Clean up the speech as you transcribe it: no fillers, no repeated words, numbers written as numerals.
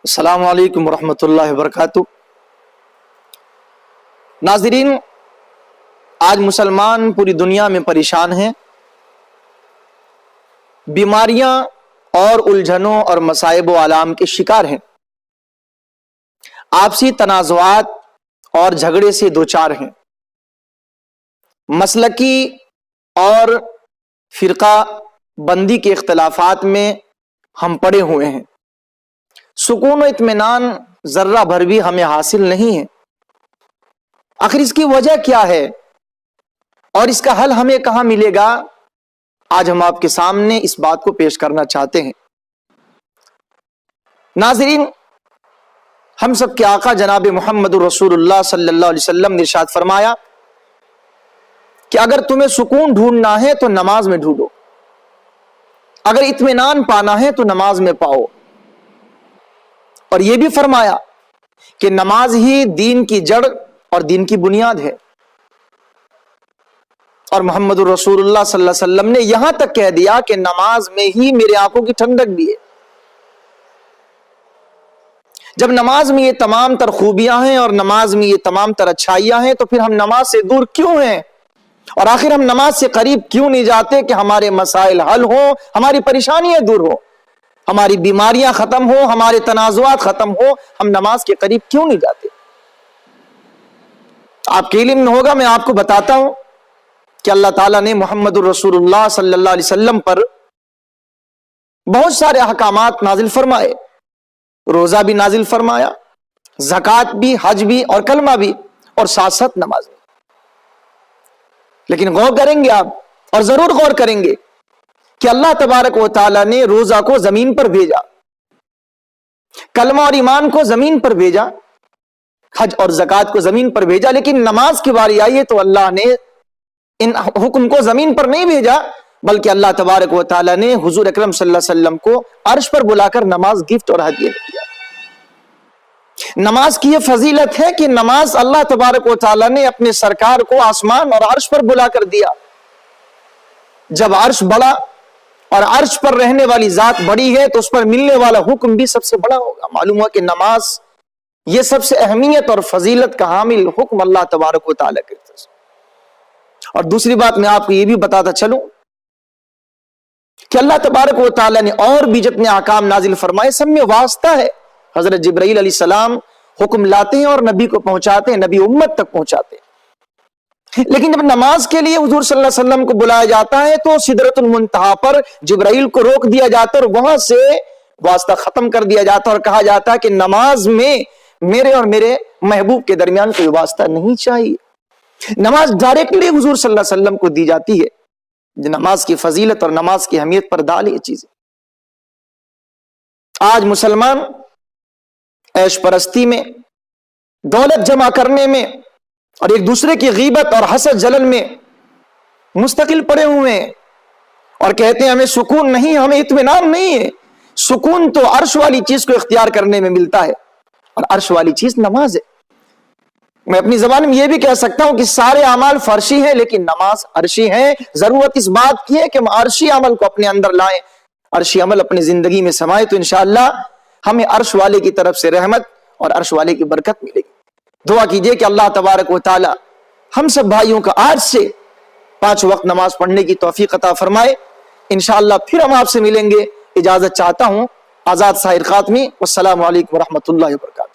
السلام علیکم ورحمۃ اللہ وبرکاتہ۔ ناظرین، آج مسلمان پوری دنیا میں پریشان ہیں، بیماریاں اور الجھنوں اور مصائب و آلام کے شکار ہیں، آپسی تنازعات اور جھگڑے سے دوچار ہیں، مسلکی اور فرقہ بندی کے اختلافات میں ہم پڑے ہوئے ہیں، سکون و اطمینان ذرہ بھر بھی ہمیں حاصل نہیں ہے۔ آخر اس کی وجہ کیا ہے اور اس کا حل ہمیں کہاں ملے گا؟ آج ہم آپ کے سامنے اس بات کو پیش کرنا چاہتے ہیں۔ ناظرین، ہم سب کے آقا جناب محمد رسول اللہ صلی اللہ علیہ وسلم نے ارشاد فرمایا کہ اگر تمہیں سکون ڈھونڈنا ہے تو نماز میں ڈھونڈو، اگر اطمینان پانا ہے تو نماز میں پاؤ، اور یہ بھی فرمایا کہ نماز ہی دین کی جڑ اور دین کی بنیاد ہے۔ اور محمد رسول اللہ صلی اللہ علیہ وسلم نے یہاں تک کہہ دیا کہ نماز میں ہی میرے آنکھوں کی ٹھنڈک بھی ہے۔ جب نماز میں یہ تمام تر خوبیاں ہیں اور نماز میں یہ تمام تر اچھائیاں ہیں تو پھر ہم نماز سے دور کیوں ہیں؟ اور آخر ہم نماز سے قریب کیوں نہیں جاتے کہ ہمارے مسائل حل ہوں، ہماری پریشانیاں دور ہوں، ہماری بیماریاں ختم ہوں، ہمارے تنازعات ختم ہوں؟ ہم نماز کے قریب کیوں نہیں جاتے؟ آپ کے علم میں ہوگا، میں آپ کو بتاتا ہوں کہ اللہ تعالیٰ نے محمد الرسول اللہ صلی اللہ علیہ وسلم پر بہت سارے احکامات نازل فرمائے، روزہ بھی نازل فرمایا، زکوٰۃ بھی، حج بھی اور کلمہ بھی، اور ساتھ ساتھ نماز بھی۔ لیکن غور کریں گے آپ، اور ضرور غور کریں گے کہ اللہ تبارک و تعالیٰ نے روزہ کو زمین پر بھیجا، کلمہ اور ایمان کو زمین پر بھیجا، حج اور زکوٰۃ کو زمین پر بھیجا، لیکن نماز کی باری آئی ہے تو اللہ نے ان حکم کو زمین پر نہیں بھیجا، بلکہ اللہ تبارک و تعالیٰ نے حضور اکرم صلی اللہ علیہ وسلم کو عرش پر بلا کر نماز گفٹ اور ہدیہ دیا۔ نماز کی یہ فضیلت ہے کہ نماز اللہ تبارک و تعالیٰ نے اپنے سرکار کو آسمان اور عرش پر بلا کر دیا۔ جب عرش بڑا اور عرش پر رہنے والی ذات بڑی ہے تو اس پر ملنے والا حکم بھی سب سے بڑا ہوگا۔ معلوم ہوا کہ نماز یہ سب سے اہمیت اور فضیلت کا حامل حکم اللہ تبارک و تعالیٰ کے طرف سے۔ اور دوسری بات میں آپ کو یہ بھی بتاتا چلوں کہ اللہ تبارک و تعالیٰ نے اور بھی جتنے احکام نازل فرمائے سب میں واسطہ ہے۔ حضرت جبرائیل علیہ السلام حکم لاتے ہیں اور نبی کو پہنچاتے ہیں، نبی امت تک پہنچاتے ہیں، لیکن جب نماز کے لیے حضور صلی اللہ علیہ وسلم کو بلایا جاتا ہے تو سدرۃ المنتہا پر جبرائیل کو روک دیا جاتا ہے اور وہاں سے واسطہ ختم کر دیا جاتا ہے اور کہا جاتا ہے کہ نماز میں میرے اور میرے محبوب کے درمیان کوئی واسطہ نہیں چاہیے۔ نماز ڈائریکٹلی حضور صلی اللہ علیہ وسلم کو دی جاتی ہے۔ نماز کی فضیلت اور نماز کی اہمیت پر ڈال یہ چیزیں۔ آج مسلمان عیش پرستی میں، دولت جمع کرنے میں اور ایک دوسرے کی غیبت اور حسد جلن میں مستقل پڑے ہوئے ہیں اور کہتے ہیں ہمیں سکون نہیں، ہمیں اطمینان نہیں ہے۔ سکون تو عرش والی چیز کو اختیار کرنے میں ملتا ہے، اور عرش والی چیز نماز ہے۔ میں اپنی زبان میں یہ بھی کہہ سکتا ہوں کہ سارے اعمال فرشی ہیں لیکن نماز عرشی ہے۔ ضرورت اس بات کی ہے کہ ہم عرشی عمل کو اپنے اندر لائیں، عرشی عمل اپنی زندگی میں سمائے، تو انشاءاللہ ہمیں عرش والے کی طرف سے رحمت اور عرش والے کی برکت ملے گی۔ دعا کیجئے کہ اللہ تبارک و تعالی ہم سب بھائیوں کا آج سے 5 وقت نماز پڑھنے کی توفیق عطا فرمائے۔ انشاءاللہ پھر ہم آپ سے ملیں گے۔ اجازت چاہتا ہوں، آزاد ساحر خاتمی۔ والسلام علیکم ورحمۃ اللہ وبرکاتہ۔